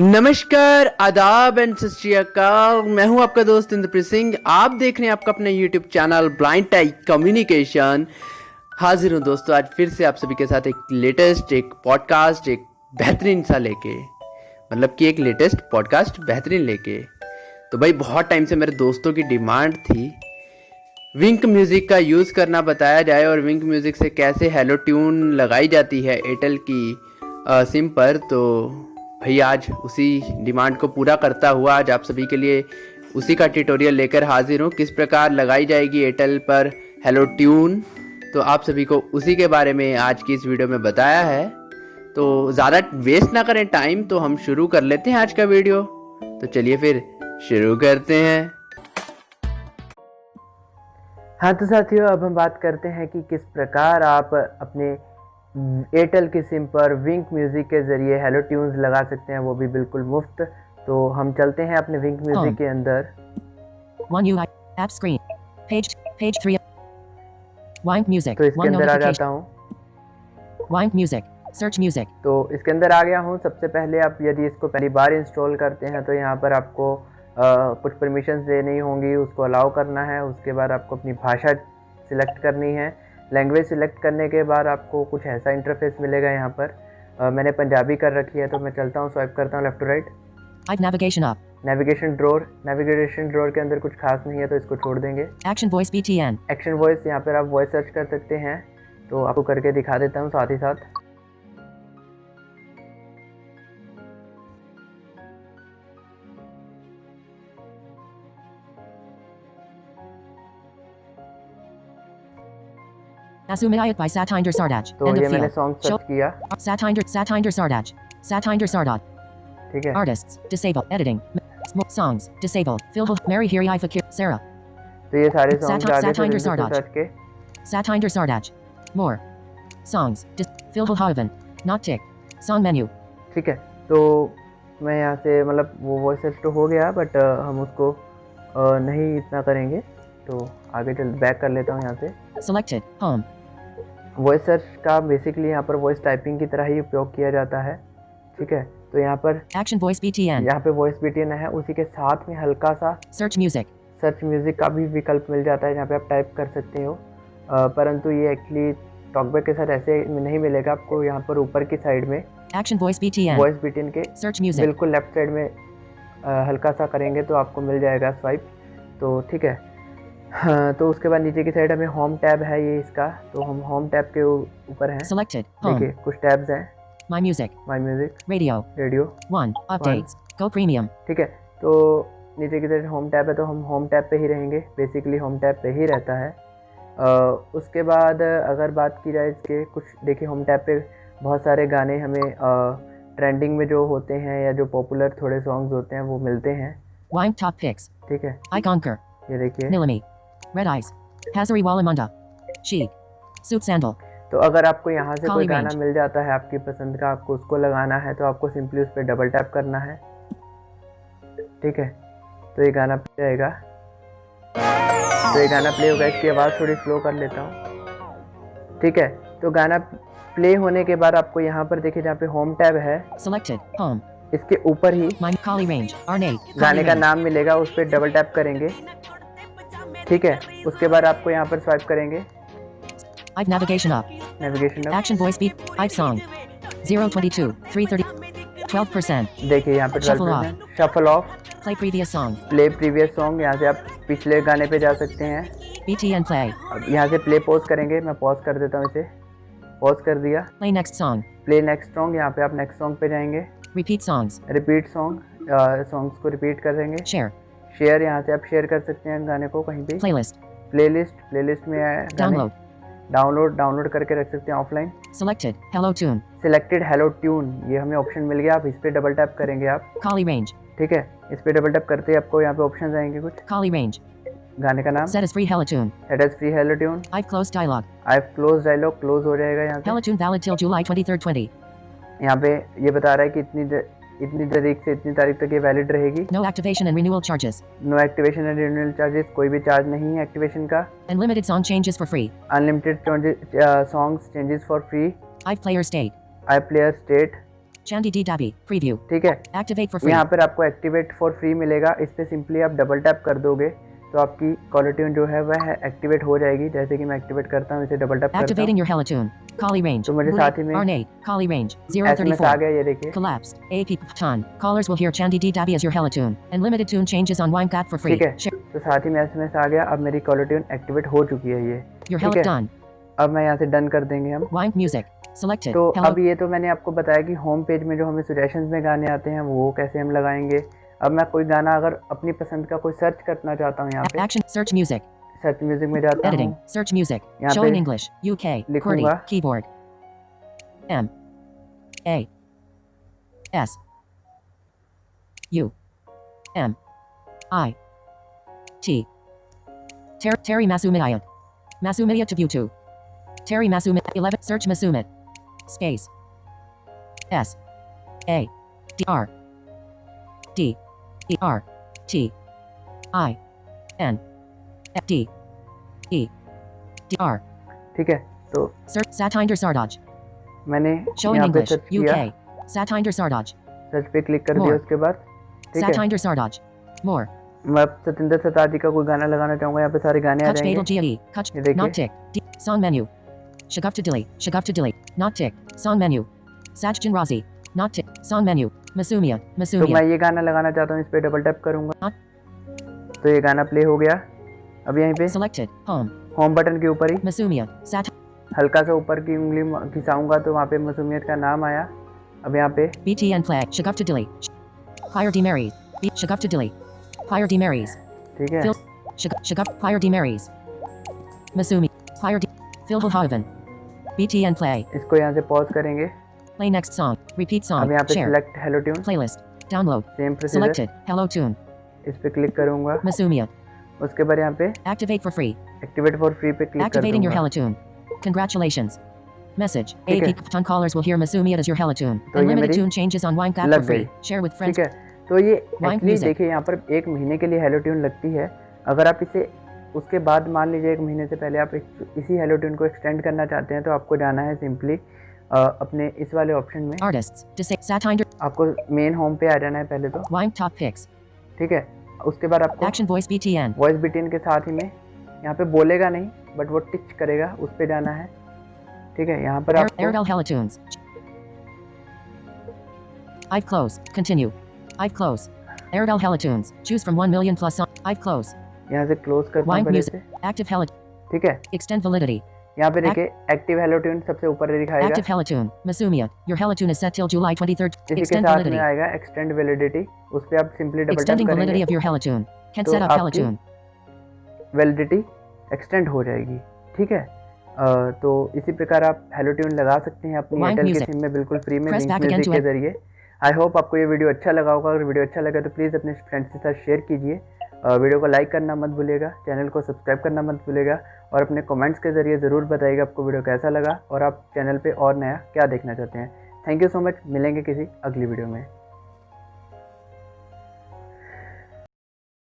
नमस्कार, आदाब एंड सत श्री अकाल। मैं हूं आपका दोस्त इंद्रप्रीत सिंह। आप देख रहे हैं आपका अपना YouTube channel blind type communication. हाजिर हूं दोस्तों आज फिर से आप सभी के साथ एक लेटेस्ट एक पॉडकास्ट एक बेहतरीन सा लेके, मतलब कि एक लेटेस्ट पॉडकास्ट बेहतरीन लेके। तो भाई बहुत टाइम से मेरे दोस्तों की डिमांड थी विंक म्यूज़िक का यूज़ करना बताया जाए और विंक म्यूज़िक से कैसे हेलो ट्यून लगाई जाती है एयरटेल की सिम पर। तो भाई आज उसी डिमांड को पूरा करता हुआ आज आप सभी के लिए उसी का ट्यूटोरियल लेकर हाजिर हूँ, किस प्रकार लगाई जाएगी एयरटेल पर हेलो ट्यून। तो आप सभी को उसी के बारे में आज की इस वीडियो में बताया है। तो ज़्यादा वेस्ट ना करें टाइम, तो हम शुरू कर लेते हैं आज का वीडियो। तो चलिए फिर शुरू करते हैं। हाँ तो साथियों, अब हम बात करते हैं कि किस प्रकार आप अपने एयरटेल की सिम पर विंक म्यूज़िक के ज़रिए हेलो ट्यून्स लगा सकते हैं, वो भी बिल्कुल मुफ्त। तो हम चलते हैं अपने विंक म्यूज़िक के अंदर। One UI app screen page 3 Wynk music तो इसके अंदर आ जाता हूँ। Wynk music search music। तो इसके अंदर आ गया हूँ। सबसे पहले आप यदि इसको पहली बार इंस्टॉल करते हैं तो यहाँ पर आपको कुछ परमिशंस देनी होंगी, उसको अलाउ करना है। उसके बाद आपको अपनी भाषा सिलेक्ट करनी है। लैंग्वेज सिलेक्ट करने के बाद आपको कुछ ऐसा इंटरफेस मिलेगा यहाँ पर। मैंने पंजाबी कर रखी है तो मैं चलता हूँ, स्वाइप करता हूँ left to right. Navigation up, navigation drawer के अंदर कुछ खास नहीं है तो इसको छोड़ देंगे। Action voice BTN, action voice, यहाँ पर आप वॉइस सर्च कर सकते हैं, तो आपको करके दिखा देता हूँ साथ ही साथ। Asumayat by Satinder Sardaj। तो ये मैंने सॉन्ग सर्च किया। Satinder Sardaj, Satinder Sardaj। ठीक है। Artists disable editing songs disable Phil Mary Hiri Fakir Sarah। तो ये सारे सॉन्ग्स आ गए Satinder थे Sardaj सर्च के। Satinder Sardaj more songs Phil Haven not tick song menu। ठीक है, तो मैं यहाँ से मतलब वो वॉइस सर्च तो हो गया, बट हम उसको नहीं इतना करेंगे, तो आगे चल बैक कर लेता हूँ यहाँ से। selected home। वॉइस सर्च का बेसिकली यहाँ पर वॉइस टाइपिंग की तरह ही उपयोग किया जाता है। ठीक है, तो यहाँ पर एक्शन वॉइस BTN, यहाँ पे वॉइस BTN है, उसी के साथ में हल्का सा सर्च म्यूजिक का भी विकल्प मिल जाता है, जहाँ पे आप टाइप कर सकते हो। परंतु ये एक्चुअली टॉकबैक के साथ ऐसे नहीं मिलेगा आपको। यहाँ पर ऊपर की साइड में एक्शन वॉइस BTN के सर्च म्यूजिक बिल्कुल लेफ्ट साइड में हल्का सा करेंगे तो आपको मिल जाएगा स्वाइप। तो ठीक है, हाँ, तो उसके बाद नीचे की साइड हमें होम टैब है ये इसका, तो हम होम टैब के ऊपर हैं। selected देखिए कुछ टैब्स हैं। My music radio 1 updates go premium। ठीक है, तो नीचे की साइड होम टैब है, तो हम होम टैब पे ही रहेंगे, बेसिकली होम टैब पे ही रहता है। उसके बाद अगर बात की जाए इसके कुछ, देखिए होम टैब पे बहुत सारे गाने हमें ट्रेंडिंग में जो होते हैं या जो पॉपुलर थोड़े सॉन्ग्स होते हैं वो मिलते हैं। Wynk top picks ठीक है, I conquer ये देखिए। Nilami Red Eyes Hazari Walamunda Chic Suit Sandal। तो अगर आपको यहाँ से कोई Collie गाना range। मिल जाता है आपकी पसंद का, आपको उसको लगाना है, तो आपको सिंपली उस पर डबल टैप करना है। ठीक है, तो ये गाना प्ले जाएगा। तो ये गाना प्ले होगा। इसकी आवाज़ थोड़ी स्लो कर लेता हूँ। ठीक है, तो गाना प्ले होने के बाद आपको यहाँ पर देखिए जहाँ पे होम टैब है, selected home इसके ऊपर ही My Collie range Arne गाने का नाम मिलेगा, उस पर डबल टैप करेंगे। ठीक है, उसके बाद आपको यहाँ पर स्वाइप करेंगे। I've navigation up action voice beat I've song 022 330 12%। देखिए यहाँ पे 12%। Shuffle of play previous song play previous song, यहाँ से आप पिछले गाने पे जा सकते हैं। BTN play अब यहाँ से प्ले पॉज करेंगे, मैं पॉज कर देता हूँ, इसे पॉज कर दिया। play next song play next song, यहाँ पे आप नेक्स्ट सॉन्ग पे जाएंगे। repeat songs repeat song, songs को रिपीट कर देंगे। share यहाँ से आप शेयर कर सकते हैं गाने को कहीं भी। playlist में डाउनलोड करके रख सकते हैं offline. selected hello tune selected hello tune, ये हमें ऑप्शन मिल गया। आप इस पे डबल टैप करेंगे आप। Collie range ठीक है, इस पे डबल टैप करते ही आपको यहाँ पे ऑप्शन आएंगे कुछ। Collie range गाने का नाम set as free hello tune set as free hello tune. I've closed dialogue I close dialogue, close हो जाएगा यहाँ से। hello tune valid till July 23rd 20। यहाँ पे ये बता रहा है कि इतनी तारीख से इतनी तारीख तक ये वैलिड रहेगी। no activation and renewal charges no activation and renewal charges, कोई भी चार्ज नहीं है एक्टिवेशन का। unlimited song changes for free unlimited songs changes for free. I've player state I player state Chandy D Dabby. Preview. ठीक है, Activate for free. यहाँ पर आपको एक्टिवेट फॉर फ्री मिलेगा। इस पर सिंपली आप डबल टैप कर दोगे तो आपकी कॉलर ट्यून जो है वह एक्टिवेट हो जाएगी। जैसे कि मैं एक्टिवेट करता हूँ, इसे डबल टैप करता हूँ Activating your Helitune. Callie range. तो मुझे साथ ही में R8. Callie range. SMS आ 034. गया, ये देखिए। Collapsed. AP ton. Callers will hear Chandy D Dabby as your Helitune. And limited tune changes on Wynk app for free. ठीक है, तो साथ ही में SMS आ गया। अब मेरी कॉलर ट्यून एक्टिवेट हो चुकी है ये। Your ठीक Helit है, done. अब मैं यहाँ से डन कर देंगे हम। Wynk music. Selected. तो Hello. अब ये तो मैंने आपको बताया कि होम पेज में जो हमें सजेशंस में गाने आते हैं वो कैसे हम लगाएंगे। अब मैं कोई गाना अगर अपनी पसंद का कोई सर्च करना चाहता हूँ, यहाँ पे Action. Search music. Search music में जाता Editing. हूँ, Search music. यहाँ Showing पे English. UK. QWERTY. लिखूंगा Keyboard. M. A. S. U. M. I. T. Terry Masumiyat. Masumiyat to YouTube. Terry Masumit. 11. Search Masumit. Space. S. A. D. R. D. E. R. T. I. N. F. D. E. D. R. ठीक है, तो Search Satinder Sardaj. मैंने Showing यहाँ पे English. Search किया, UK. Satinder Sardaj. Search पे click कर दिया। More. उसके बाद ठीक है, Satinder Sardaj. More. मैं अब सतिंदर सरताज जी का कोई गाना लगाना चाहूँगा। यहाँ पे सारे गाने आ Kutch जाएंगे। Badal GLE. Kutch. ये देखिए। Not tick. Song menu. Shaguf to delete. Shaguf to delete. Not tick. Song menu. Sajjan Razi. Not tick. Song menu. Masumia. तो Masumia. मैं ये गाना लगाना चाहता हूँ, इस पे डबल टैप करूँगा तो ये गाना प्ले हो गया। अब यहीं पे Selected. Home. होम बटन के ऊपर ही Masumia. Sat. हल्का सा ऊपर की उंगली घिसाऊंगा तो वहाँ पे मसूमियत का नाम आया। अब यहाँ पे BTN flag. Shaguf to delete. Higher D Marys. Shaguf to delete. Higher D Marys. ठीक है, Shaguf. Higher D Marys. Masumi. Higher D. Philhaven. BTN play. इसको यहाँ से पॉज करेंगे। Play next song. Repeat अब song. यहाँ पे Share. Select hello tune, Playlist. Download. Same procedure, Selected. Hello tune. इस पे क्लिक करूँगा। Masumia. उसके बाद यहाँ पे Activate for free. Activate for free पे क्लिक कर Activating your दूंगा। Helitune. Congratulations. Message. ठीक है। AP ton callers will hear Masumia as your Helitune. तो And ये limited मेरी tune changes on Wynk app लग for free. गई। Share with friends. ठीक है, तो ये Wynk एक्चुअली music. देखिए यहाँ पर 1 महीने के लिए हेलो ट्यून लगती है। अगर आप इसे उसके बाद मान लीजिए 1 महीने से पहले आप इसी हेलो ट्यून को एक्सटेंड करना चाहते हैं तो आपको जाना है सिंपली अपने इस वाले ऑप्शन में। Artists. Satinder. आपको मेन होम पे आ जाना है पहले तो, Wynk top picks. ठीक है। उसके बाद आपको Action voice BTN. वॉइस बिटिन के साथ ही में यहाँ पे बोलेगा नहीं बट वो टिच करेगा, उस पे जाना है। ठीक है, यहाँ पर आपको Airtel Helitunes. I've close. Continue. I've close. Airtel Helitunes. Choose from 1 million plus song. I've close. यहाँ से क्लोज करता हूँ Wynk पहले music. से। Active Helit. ठीक है, Extend validity. यहाँ पे देखिए एक्टिव हेलो ट्यून सबसे ऊपर दिखाएगा। Active Helitune. Masumia. Your Helitune is set till July 23rd. इसी के Extend साथ में validity. आएगा एक्सटेंड वैलिडिटी, उस पे आप simply double tap Extending validity करेंगे, of your Helitune. Can तो set up आपकी Helitune. वैलिडिटी एक्सटेंड हो जाएगी। ठीक है, तो इसी प्रकार आप हेलो ट्यून लगा सकते हैं अपनी Wynk एयरटेल के music. सिम में बिल्कुल फ्री में Press Wynk back again music to के जरिए। आई होप आपको ये वीडियो अच्छा लगा होगा। अगर वीडियो अच्छा लगा तो प्लीज़ अपने फ्रेंड्स के साथ शेयर कीजिए। वीडियो को लाइक करना मत भूलिएगा, चैनल को सब्सक्राइब करना मत भूलिएगा और अपने कमेंट्स के जरिए ज़रूर बताइएगा आपको वीडियो कैसा लगा और आप चैनल पे और नया क्या देखना चाहते हैं। थैंक यू सो मच, मिलेंगे किसी अगली वीडियो में।